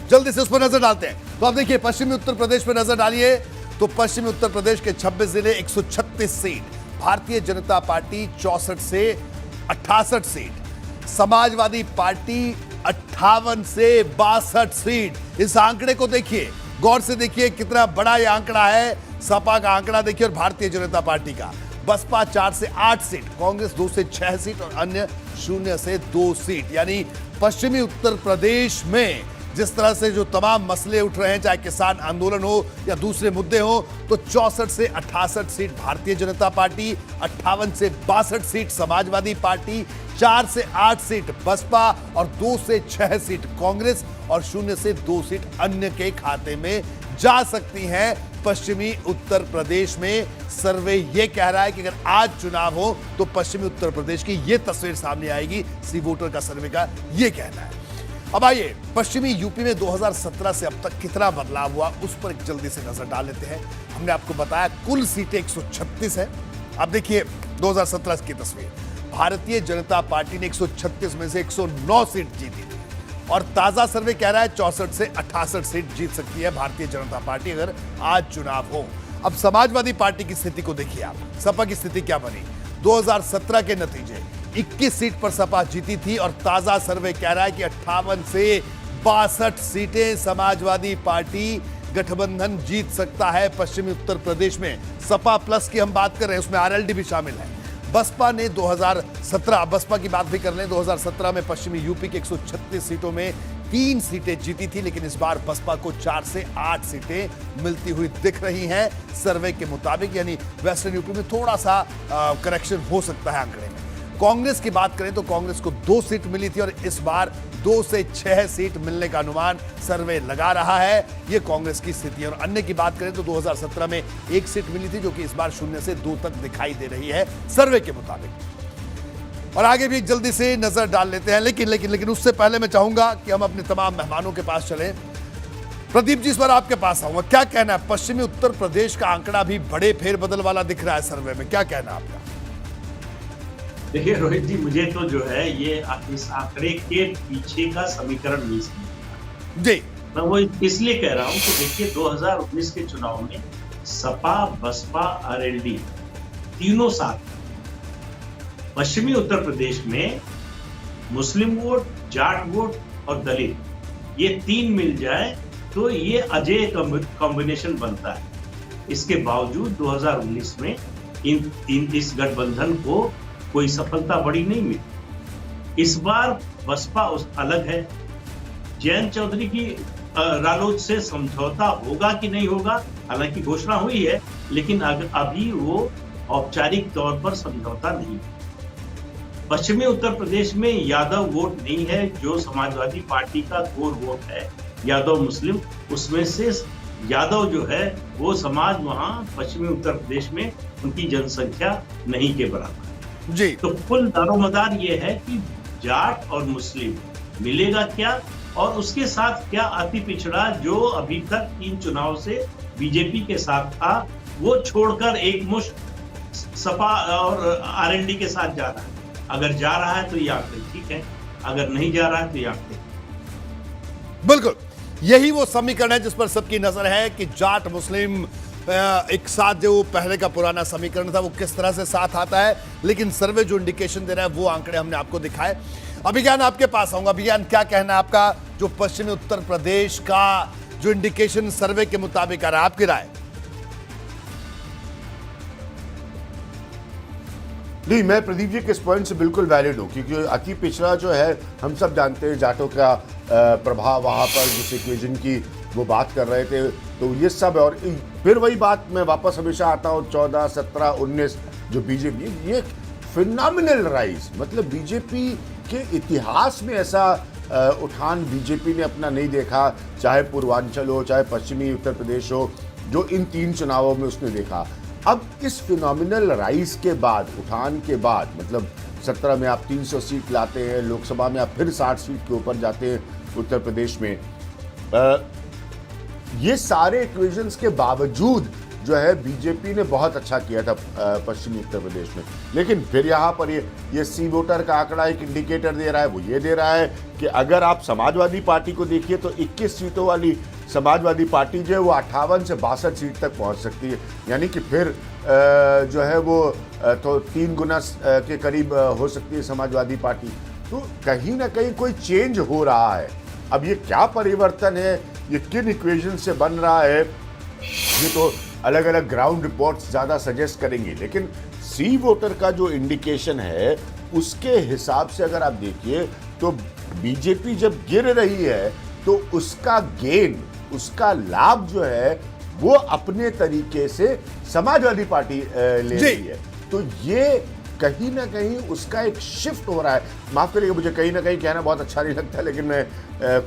जल्दी से उस पर नजर डालते हैं। तो आप देखिए पश्चिमी उत्तर प्रदेश पर नजर डालिए तो पश्चिमी उत्तर प्रदेश के 26 जिले 136 सीट, भारतीय जनता पार्टी 64 से 68 सीट, समाजवादी पार्टी 58 से 62 सीट। इस आंकड़े को देखिए, गौर से देखिए कितना बड़ा यह आंकड़ा है। सपा का आंकड़ा देखिए और भारतीय जनता पार्टी का। बसपा 4 से 8 सीट, कांग्रेस 2 से 6 सीट और अन्य 0 से 2 सीट। यानी पश्चिमी उत्तर प्रदेश में जिस तरह से जो तमाम मसले उठ रहे हैं, चाहे किसान आंदोलन हो या दूसरे मुद्दे हो, तो 64 से 68 सीट भारतीय जनता पार्टी, 58 से 62 सीट समाजवादी पार्टी, 4 से 8 सीट बसपा और 2 से 6 सीट कांग्रेस और 0 से 2 सीट अन्य के खाते में जा सकती हैं। पश्चिमी उत्तर प्रदेश में सर्वे यह कह रहा है कि अगर आज चुनाव हो तो पश्चिमी उत्तर प्रदेश की यह तस्वीर सामने आएगी। सी वोटर का सर्वे का यह कहना है। अब आइए पश्चिमी यूपी में 2017 से अब तक कितना बदलाव हुआ उस पर एक जल्दी से नजर डाल लेते हैं। हमने आपको बताया कुल सीटें 136 है। अब देखिए 2017 की तस्वीर। भारतीय जनता पार्टी ने 136 में से 109 सीट जीती थी और ताजा सर्वे कह रहा है 64 से 68 सीट जीत सकती है भारतीय जनता पार्टी अगर आज चुनाव हो। अब समाजवादी पार्टी की स्थिति को देखिए आप, सपा की स्थिति क्या बनी। 2017 के नतीजे 21 सीट पर सपा जीती थी और ताजा सर्वे कह रहा है कि 58 से 62 सीटें समाजवादी पार्टी गठबंधन जीत सकता है पश्चिमी उत्तर प्रदेश में। सपा प्लस की हम बात कर रहे हैं, उसमें आरएलडी भी शामिल है। बसपा ने 2017, बसपा की बात भी कर लें, 2017 में पश्चिमी यूपी के 136 सीटों में 3 सीटें जीती थी, लेकिन इस बार बसपा को 4 से 8 सीटें मिलती हुई दिख रही हैं सर्वे के मुताबिक। यानी वेस्टर्न यूपी में थोड़ा सा करेक्शन हो सकता है आंकड़े में। कांग्रेस की बात करें तो कांग्रेस को 2 सीट मिली थी और इस बार 2 से 6 सीट मिलने का अनुमान सर्वे लगा रहा है। यह कांग्रेस की स्थिति है। और अन्य की बात करें तो 2017 में 1 सीट मिली थी जो कि इस बार 0 से 2 तक दिखाई दे रही है सर्वे के मुताबिक। और आगे भी जल्दी से नजर डाल लेते हैं, लेकिन उससे पहले मैं चाहूंगा कि हम अपने तमाम मेहमानों के पास चलें। प्रदीप जी, इस बार आपके पास आऊंगा, क्या कहना है? पश्चिमी उत्तर प्रदेश का आंकड़ा भी बड़े फेरबदल वाला दिख रहा है सर्वे में, क्या कहना है आपका? देखिए रोहित जी, मुझे तो जो है ये इस आंकड़े के पीछे का समीकरण नहीं समझ जी। मैं वो इसलिए कह रहा हूं कि देखिए 2019 के चुनाव में सपा, बसपा, आरएलडी तीनों साथ। पश्चिमी उत्तर प्रदेश में मुस्लिम वोट, जाट वोट और दलित, ये 3 मिल जाए तो ये अजेय कॉम्बिनेशन बनता है। इसके बावजूद 2019 में इस गठबंधन को कोई सफलता बड़ी नहीं मिली। इस बार बसपा अलग है। जयंत चौधरी की रालोद से समझौता होगा कि नहीं होगा, हालांकि घोषणा हुई है, लेकिन अभी वो औपचारिक तौर पर समझौता नहीं। पश्चिमी उत्तर प्रदेश में यादव वोट नहीं है, जो समाजवादी पार्टी का कोर वोट है, यादव मुस्लिम, उसमें से यादव जो है वो समाज वहां पश्चिमी उत्तर प्रदेश में उनकी जनसंख्या नहीं के बराबर जी। तो कुल दारोमदार ये है कि जाट और मुस्लिम मिलेगा क्या, और उसके साथ क्या अति पिछड़ा जो अभी तक 3 चुनाव से बीजेपी के साथ था, वो छोड़कर एक मुश्त सपा और आरएलडी के साथ जा रहा है। अगर जा रहा है तो ये आंकड़े ठीक है, अगर नहीं जा रहा है तो ये आंकड़े। बिल्कुल यही वो समीकरण है जिस पर सबकी नजर है कि जाट मुस्लिम एक साथ, जो पहले का पुराना समीकरण था वो किस तरह से साथ आता है। लेकिन सर्वे जो इंडिकेशन दे रहा है वो आंकड़े हमने आपको दिखाए। अभिज्ञान, आपके पास आऊंगा। अभिज्ञान, क्या कहना है आपका जो पश्चिमी उत्तर प्रदेश का जो इंडिकेशन सर्वे के मुताबिक आ रहा है, आपकी राय? नहीं, मैं प्रदीप जी के इस पॉइंट से बिल्कुल वैलिड हूँ, क्योंकि अति पिछड़ा जो है हम सब जानते हैं जाटों का प्रभाव वहाँ पर, जिस इक्वेशन की वो बात कर रहे थे, तो ये सब। और फिर वही बात मैं वापस हमेशा आता हूँ, 14, 17, 19 जो बीजेपी, ये फिनोमिनल राइज, मतलब बीजेपी के इतिहास में ऐसा उठान बीजेपी ने अपना नहीं देखा, चाहे पूर्वांचल हो, चाहे पश्चिमी उत्तर प्रदेश हो, जो इन 3 चुनावों में उसने देखा। अब इस फिनोमिनल राइज के बाद, उठान के बाद, मतलब 17 में आप 300 सीट लाते हैं, लोकसभा में आप फिर 60 सीट के ऊपर जाते हैं उत्तर प्रदेश में, ये सारे इक्वेशंस के बावजूद जो है बीजेपी ने बहुत अच्छा किया था पश्चिमी उत्तर प्रदेश में। लेकिन फिर यहाँ पर ये सी वोटर का आंकड़ा एक इंडिकेटर दे रहा है, वो ये दे रहा है कि अगर आप समाजवादी पार्टी को देखिए तो 21 सीटों वाली समाजवादी पार्टी जो है वो 58 से 62 सीट तक पहुँच सकती है। यानी कि फिर जो है वो तो 3 गुना के करीब हो सकती है समाजवादी पार्टी। तो कहीं ना कहीं कोई चेंज हो रहा है। अब ये क्या परिवर्तन है, ये किन इक्वेशन से बन रहा है, ये तो अलग अलग ग्राउंड रिपोर्ट्स ज़्यादा सजेस्ट करेंगी। लेकिन सी वोटर का जो इंडिकेशन है उसके हिसाब से अगर आप देखिए तो बीजेपी जब गिर रही है तो उसका गेन, उसका लाभ जो है वो अपने तरीके से समाजवादी पार्टी ले रही है। तो ये कहीं ना कहीं उसका एक शिफ्ट हो रहा है। माफ करिएगा, मुझे कहीं ना कहीं कहना बहुत अच्छा नहीं लगता, लेकिन मैं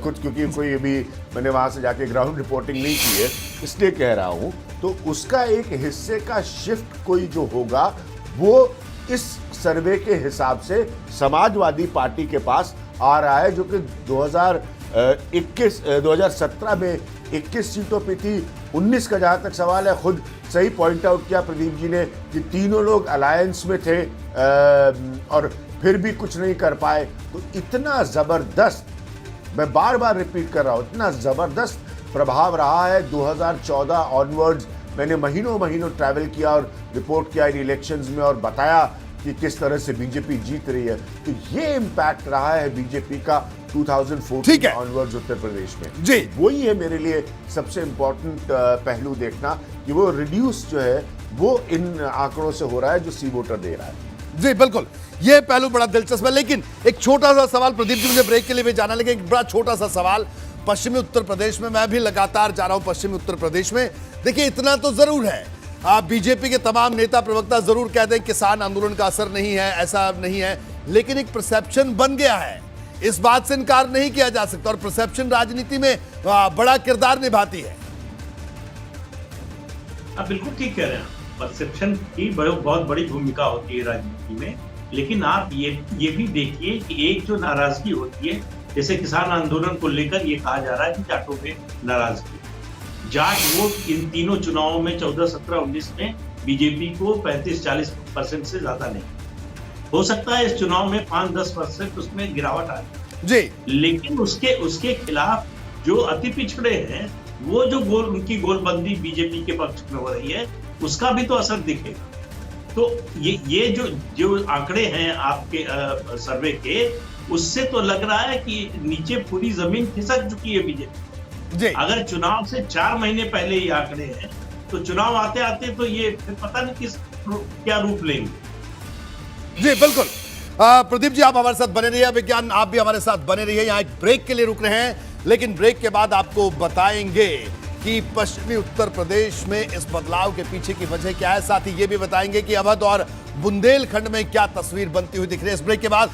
खुद क्योंकि कोई भी मैंने वहाँ से जाके ग्राउंड रिपोर्टिंग नहीं की है इसलिए कह रहा हूँ। तो उसका एक हिस्से का शिफ्ट कोई जो होगा वो इस सर्वे के हिसाब से समाजवादी पार्टी के पास आ रहा है, जो कि 2017 में 21 सीटों पे थी। 19 का जहाँ तक सवाल है, खुद सही पॉइंट आउट किया प्रदीप जी ने कि तीनों लोग अलायंस में थे और फिर भी कुछ नहीं कर पाए। तो इतना ज़बरदस्त, मैं बार बार रिपीट कर रहा हूँ, इतना ज़बरदस्त प्रभाव रहा है 2014 ऑनवर्ड्स। मैंने महीनों ट्रैवल किया और रिपोर्ट किया इन इलेक्शंस में और बताया कि किस तरह से बीजेपी जीत रही है। तो ये इम्पैक्ट रहा है बीजेपी का 2014 ऑनवर्ड्स उत्तर प्रदेश में। जी, वही है मेरे लिए सबसे इम्पोर्टेंट पहलू देखना कि वो रिड्यूस जो है वो इन आंकड़ों से हो रहा है जो सी वोटर दे रहा है। जी बिल्कुल, ये पहलू बड़ा दिलचस्प है। लेकिन एक छोटा सा सवाल प्रदीप जी, मुझे ब्रेक के लिए भी जाना, लेकिन एक बड़ा छोटा सा सवाल। पश्चिमी उत्तर प्रदेश में मैं भी लगातार जा रहा हूं, पश्चिमी उत्तर प्रदेश में देखिए इतना तो जरूर है, आप बीजेपी के तमाम नेता प्रवक्ता जरूर कहते हैं किसान आंदोलन का असर नहीं है, ऐसा नहीं है, लेकिन एक परसेप्शन बन गया है, इस बात से इनकार नहीं किया जा सकता। और परसेप्शन राजनीति में बड़ा किरदार निभाती है। आप बिल्कुल ठीक कह रहे हैं, परसेप्शन की बहुत बड़ी भूमिका होती है राजनीति में। लेकिन आप ये भी देखिए कि एक जो नाराजगी होती है, जैसे किसान आंदोलन को लेकर ये कहा जा रहा है कि जाटों में नाराजगी, जाट वोट इन तीनों चुनावों में 14, 17, 19 में बीजेपी को 35-40% से ज्यादा नहीं। हो सकता है इस चुनाव में 5-10% उसमें गिरावट आ जाए जी, लेकिन उसके खिलाफ जो अति पिछड़े हैं, वो जो उनकी गोलबंदी बीजेपी के पक्ष में हो रही है, उसका भी तो असर दिखेगा। तो ये जो आंकड़े हैं आपके सर्वे के, उससे तो लग रहा है कि नीचे पूरी जमीन खिसक चुकी है बीजेपी। अगर चुनाव से 4 महीने पहले ये आंकड़े हैं तो चुनाव आते आते तो ये फिर पता नहीं क्या रूप लेंगे। जी बिल्कुल, प्रदीप जी आप हमारे साथ बने रहिए, विज्ञान आप भी हमारे साथ बने रहिए। यहाँ एक ब्रेक के लिए रुक रहे हैं, लेकिन ब्रेक के बाद आपको बताएंगे कि पश्चिमी उत्तर प्रदेश में इस बदलाव के पीछे की वजह क्या है। साथ ही ये भी बताएंगे कि अवध और बुंदेलखंड में क्या तस्वीर बनती हुई दिख रही है। इस ब्रेक के बाद